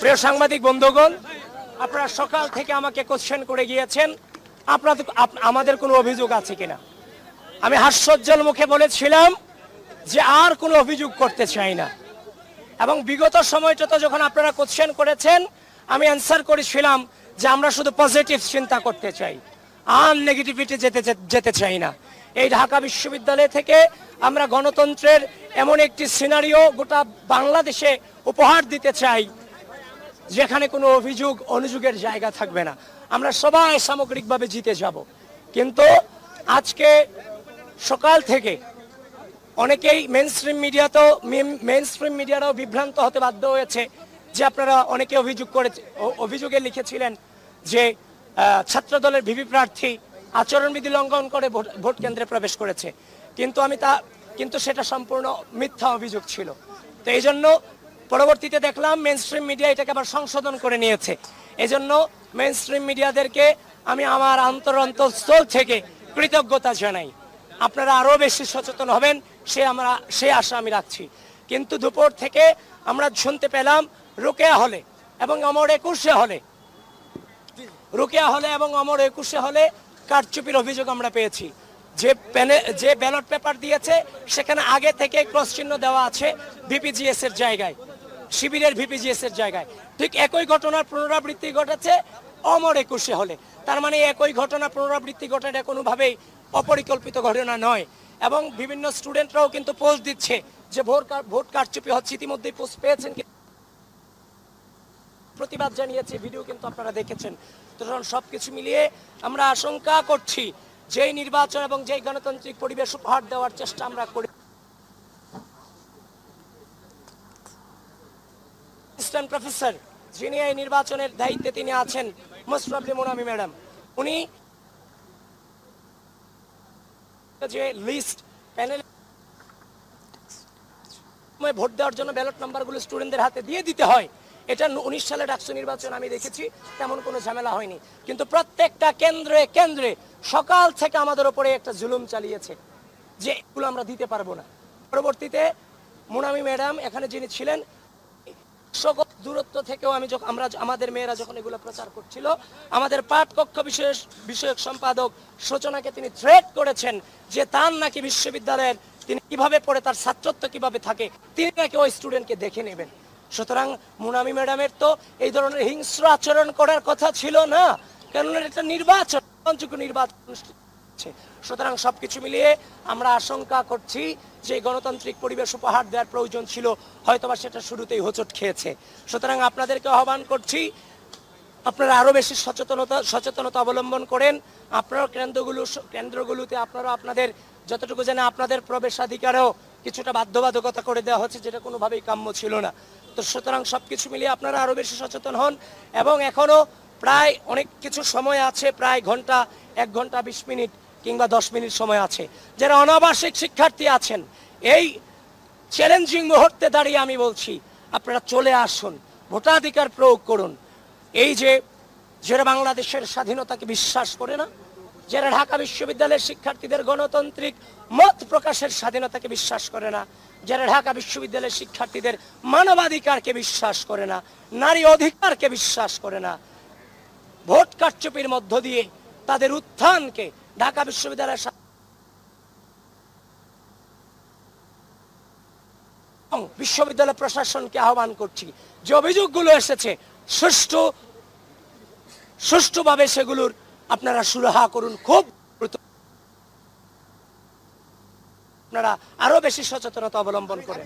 প্রিয় সাংবাদিক বন্ধুগণ, আপনারা সকাল থেকে আমাকে কোশ্চেন করে গিয়েছেন আপনাদের আমাদের কোনো অভিযোগ আছে কিনা। আমি হাস্যোজ্জ্বল মুখে বলেছিলাম যে আর কোনো অভিযোগ করতে চাই না, এবং বিগত সময়টাতে যখন আপনারা কোশ্চেন করেছেন আমি অ্যান্সার করেছিলাম যে আমরা শুধু পজিটিভ চিন্তা করতে চাই, আর নেগেটিভিটি যেতে চাই না। এই ঢাকা বিশ্ববিদ্যালয় থেকে আমরা গণতন্ত্রের এমন একটি সিনারিও গোটা বাংলাদেশে উপহার দিতে চাই যেখানে কোনো অভিযোগ অনুযোগের জায়গা থাকবে না। আমরা সবাই সামগ্রিকভাবে জিতে যাব। কিন্তু আজকে সকাল থেকে অনেকেই মেইনস্ট্রিম মিডিয়ারাও বিভ্রান্ত হতে বাধ্য হয়েছে যে আপনারা অনেকে অভিযোগে লিখেছিলেন যে ছাত্রদলের ভিপি প্রার্থী আচরণবিধি লঙ্ঘন করে ভোট কেন্দ্রে প্রবেশ করেছে, কিন্তু সেটা সম্পূর্ণ মিথ্যা অভিযোগ ছিল। তো এই জন্য পরবর্তীতে দেখলাম মেইনস্ট্রিম মিডিয়া এটাকে আবার সংশোধন করে নিয়েছে। এই জন্য মেইনস্ট্রিম মিডিয়াদেরকে আমি আমার অন্তরস্থল থেকে কৃতজ্ঞতা জানাই। আপনারা আরো বেশি সচেতন হবেন সে আশা আমি রাখছি। কিন্তু দুপুর থেকে আমরা শুনতে পেলাম রোকেয়া হলে এবং অমর একুশে হলে কারচুপির অভিযোগ আমরা পেয়েছি। যে ব্যালট পেপার দিয়েছে সেখানে আগে থেকে ক্রস চিহ্ন দেওয়া আছে ভিপিজিএস এর জায়গায়, শিবিরের ভিপিজিএস এর জায়গায়। ঠিক একই ঘটনার পুনরাবৃত্তি ঘটেছে অমর একুশে হলে। তার মানে একই ঘটনা পুনরাবৃত্তি ঘটাটা কোনোভাবেই অপরিকল্পিত ঘটনা নয়। এবং বিভিন্ন স্টুডেন্টরাও কিন্তু পোস্ট দিচ্ছে যে ভোট কারচুপি হচ্ছে, ইতিমধ্যেই পোস্ট পেয়েছেন, প্রতিবাদ জানিয়েছে, ভিডিও কিন্তু আপনারা দেখেছেন। তো সবকিছু মিলিয়ে আমরা আশঙ্কা করছি যে নির্বাচন এবং যে গণতান্ত্রিক পরিবেশ উপহার দেওয়ার চেষ্টা আমরা করি, অ্যাসিস্ট্যান্ট প্রফেসর যিনি এই নির্বাচনের দায়িত্বে তিনি আছেন, মোস্ট প্রবলি মুনামি ম্যাডাম, উনি যে লিস্ট প্যানেল ভোট দেওয়ার জন্য ব্যালট নাম্বারগুলো স্টুডেন্টদের হাতে দিয়ে দিতে হয়, এটা 19 সালে ডাকসু নির্বাচন আমি দেখেছি, তেমন কোনো ঝামেলা হয়নি। কিন্তু প্রত্যেকটা কেন্দ্রে সকাল থেকে আমাদের উপরে একটা জুলুম চালিয়েছে যে এগুলো আমরা দিতে পারবো না। পরবর্তীতে মুনামি ম্যাডাম এখানে যিনি ছিলেন, সকল দূরত্ব থেকেও আমাদের মেয়েরা যখন এগুলো প্রচার করছিল, আমাদের পাঠকক্ষ বিষয়ক সম্পাদক সূচনাকে তিনি থ্রেট করেছেন যে তার নাকি বিশ্ববিদ্যালয়ের তিনি কিভাবে পড়ে, তার ছাত্রত্ব কিভাবে থাকে, তিনি নাকি ওই স্টুডেন্টকে দেখে নেবেন। সুতরাং মুনামি ম্যাডামের তো এই ধরনের হিংস্র আচরণ করার কথা ছিল না, কেননা এটা নির্বাচন অনুষ্ঠিত হচ্ছে। সুতরাং সবকিছু মিলিয়ে আমরা আশঙ্কা করছি যে গণতান্ত্রিক পরিবেশ উপহার দেওয়ার প্রয়োজন ছিল, হয়তোবা সেটা শুরুতেই হোঁচট খেয়েছে। সুতরাং আপনাদেরকে আহ্বান করছি আপনারা আরো বেশি সচেতনতা অবলম্বন করেন। আপনারা কেন্দ্রগুলোতে আপনারা আপনাদের যতটুকু জানে আপনাদের প্রবেশাধিকারেও কিছুটা বাধ্যবাধকতা করে দেওয়া হচ্ছে, যেটা কোনোভাবেই কাম্য ছিল না। তো সুতরাং সবকিছু মিলিয়ে আপনারা আরো বেশি সচেতন হন। এবং এখনো প্রায় অনেক কিছু সময় আছে, প্রায় 1 ঘন্টা 20 মিনিট কিংবা 10 মিনিট সময় আছে। যারা অনাবাসিক শিক্ষার্থী আছেন, এই চ্যালেঞ্জিং মুহূর্তে দাঁড়িয়ে আমি বলছি আপনারা চলে আসুন, ভোটাধিকার প্রয়োগ করুন। এই যে যারা বাংলাদেশের স্বাধীনতাকে বিশ্বাস করে না, যারা ঢাকা বিশ্ববিদ্যালয়ের শিক্ষার্থীদের গণতান্ত্রিক মত প্রকাশের স্বাধীনতাকে বিশ্বাস করে না, যারা ঢাকা বিশ্ববিদ্যালয়ের শিক্ষার্থীদের মানবাধিকারকে বিশ্বাস করে না, নারী অধিকারকে বিশ্বাস করে না, ভোট কারচুপির মধ্য দিয়ে তাদের উত্থানকে ঢাকা বিশ্ববিদ্যালয়ের বিশ্ববিদ্যালয় প্রশাসনকে আহ্বান করছি যে অভিযোগগুলো এসেছে সুষ্ঠুভাবে সেগুলোর আপনারা সুরাহা করুন। খুব আপনারা আরো বেশি সচেতনতা অবলম্বন করেন।